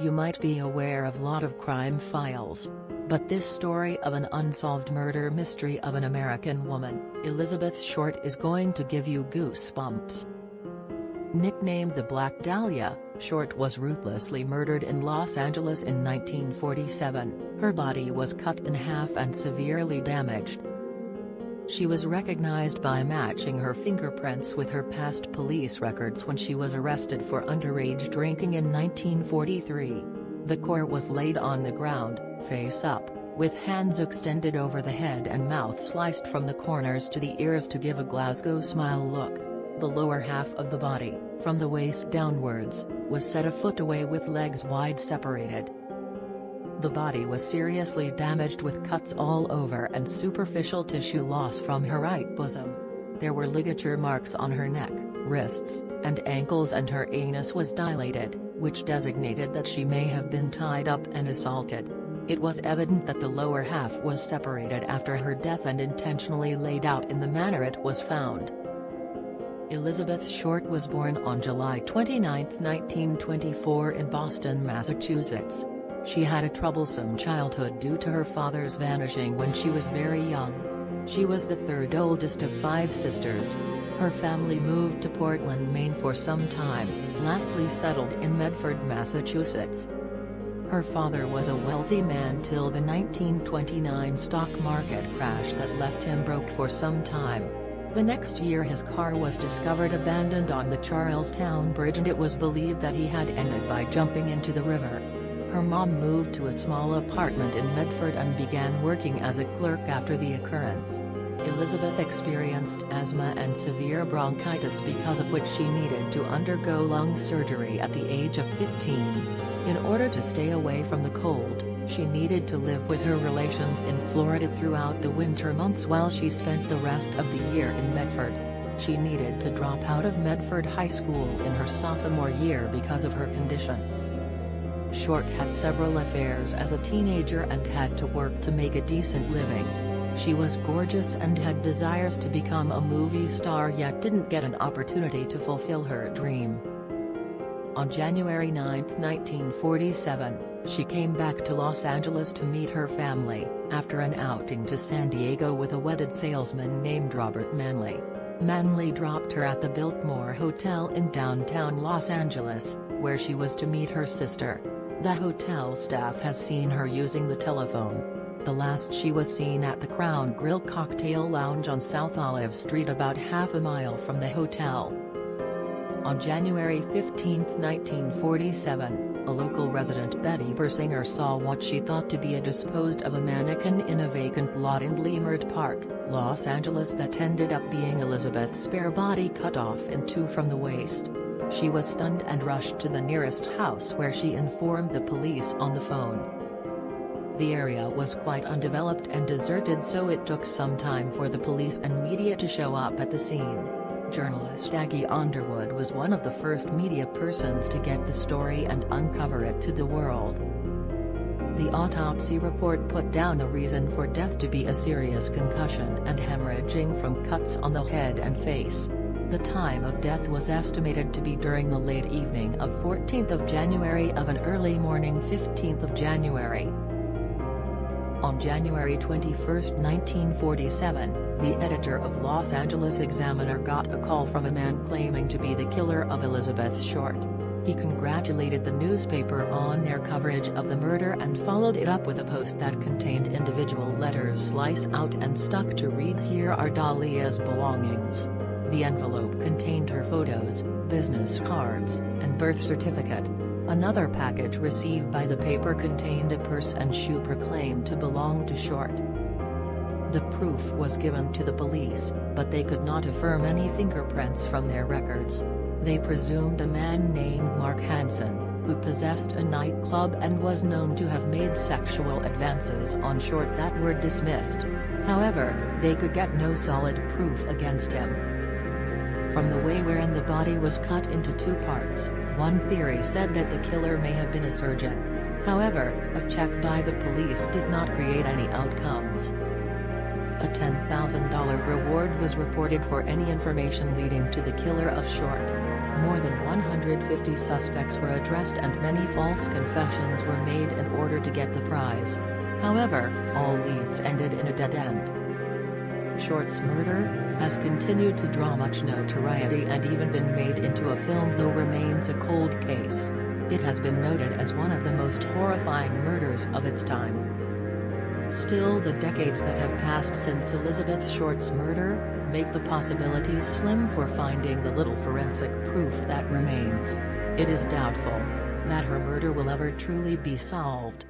You might be aware of lot of crime files. But this story of an unsolved murder mystery of an American woman, Elizabeth Short, is going to give you goosebumps. Nicknamed the Black Dahlia, Short was ruthlessly murdered in Los Angeles in 1947. Her body was cut in half and severely damaged. She was recognized by matching her fingerprints with her past police records when she was arrested for underage drinking in 1943. The corpse was laid on the ground, face up, with hands extended over the head and mouth sliced from the corners to the ears to give a Glasgow smile look. The lower half of the body, from the waist downwards, was set a foot away with legs wide separated. The body was seriously damaged with cuts all over and superficial tissue loss from her right bosom. There were ligature marks on her neck, wrists, and ankles, and her anus was dilated, which designated that she may have been tied up and assaulted. It was evident that the lower half was separated after her death and intentionally laid out in the manner it was found. Elizabeth Short was born on July 29, 1924 in Boston, Massachusetts. She had a troublesome childhood due to her father's vanishing when she was very young. She was the third oldest of 5 sisters. Her family moved to Portland, Maine for some time, lastly settled in Medford, Massachusetts. Her father was a wealthy man till the 1929 stock market crash that left him broke for some time. The next year his car was discovered abandoned on the Charlestown Bridge, and it was believed that he had ended by jumping into the river. Her mom moved to a small apartment in Medford and began working as a clerk after the occurrence. Elizabeth experienced asthma and severe bronchitis, because of which she needed to undergo lung surgery at the age of 15. In order to stay away from the cold, she needed to live with her relations in Florida throughout the winter months while she spent the rest of the year in Medford. She needed to drop out of Medford High School in her sophomore year because of her condition. Short had several affairs as a teenager and had to work to make a decent living. She was gorgeous and had desires to become a movie star, yet didn't get an opportunity to fulfill her dream. On January 9, 1947, she came back to Los Angeles to meet her family, after an outing to San Diego with a wedded salesman named Robert Manley. Manley dropped her at the Biltmore Hotel in downtown Los Angeles, where she was to meet her sister. The hotel staff has seen her using the telephone. The last she was seen at the Crown Grill Cocktail Lounge on South Olive Street, about half a mile from the hotel. On January 15, 1947, a local resident, Betty Bersinger, saw what she thought to be a disposed-of a mannequin in a vacant lot in Leimert Park, Los Angeles, that ended up being Elizabeth's bare body cut off in 2 from the waist. She was stunned and rushed to the nearest house, where she informed the police on the phone. The area was quite undeveloped and deserted, so it took some time for the police and media to show up at the scene. Journalist Aggie Underwood was one of the first media persons to get the story and uncover it to the world. The autopsy report put down the reason for death to be a serious concussion and hemorrhaging from cuts on the head and face. The time of death was estimated to be during the late evening of 14th of January of an early morning 15th of January. On January 21, 1947, the editor of Los Angeles Examiner got a call from a man claiming to be the killer of Elizabeth Short. He congratulated the newspaper on their coverage of the murder and followed it up with a post that contained individual letters sliced out and stuck to read, "Here are Dahlia's belongings." The envelope contained her photos, business cards, and birth certificate. Another package received by the paper contained a purse and shoe proclaimed to belong to Short. The proof was given to the police, but they could not affirm any fingerprints from their records. They presumed a man named Mark Hansen, who possessed a nightclub and was known to have made sexual advances on Short that were dismissed. However, they could get no solid proof against him. From the way wherein the body was cut into 2 parts, one theory said that the killer may have been a surgeon. However, a check by the police did not create any outcomes. A $10,000 reward was reported for any information leading to the killer of Short. More than 150 suspects were addressed and many false confessions were made in order to get the prize. However, all leads ended in a dead end. Short's murder has continued to draw much notoriety and even been made into a film, though remains a cold case. It has been noted as one of the most horrifying murders of its time. Still, the decades that have passed since Elizabeth Short's murder make the possibilities slim for finding the little forensic proof that remains. It is doubtful that her murder will ever truly be solved.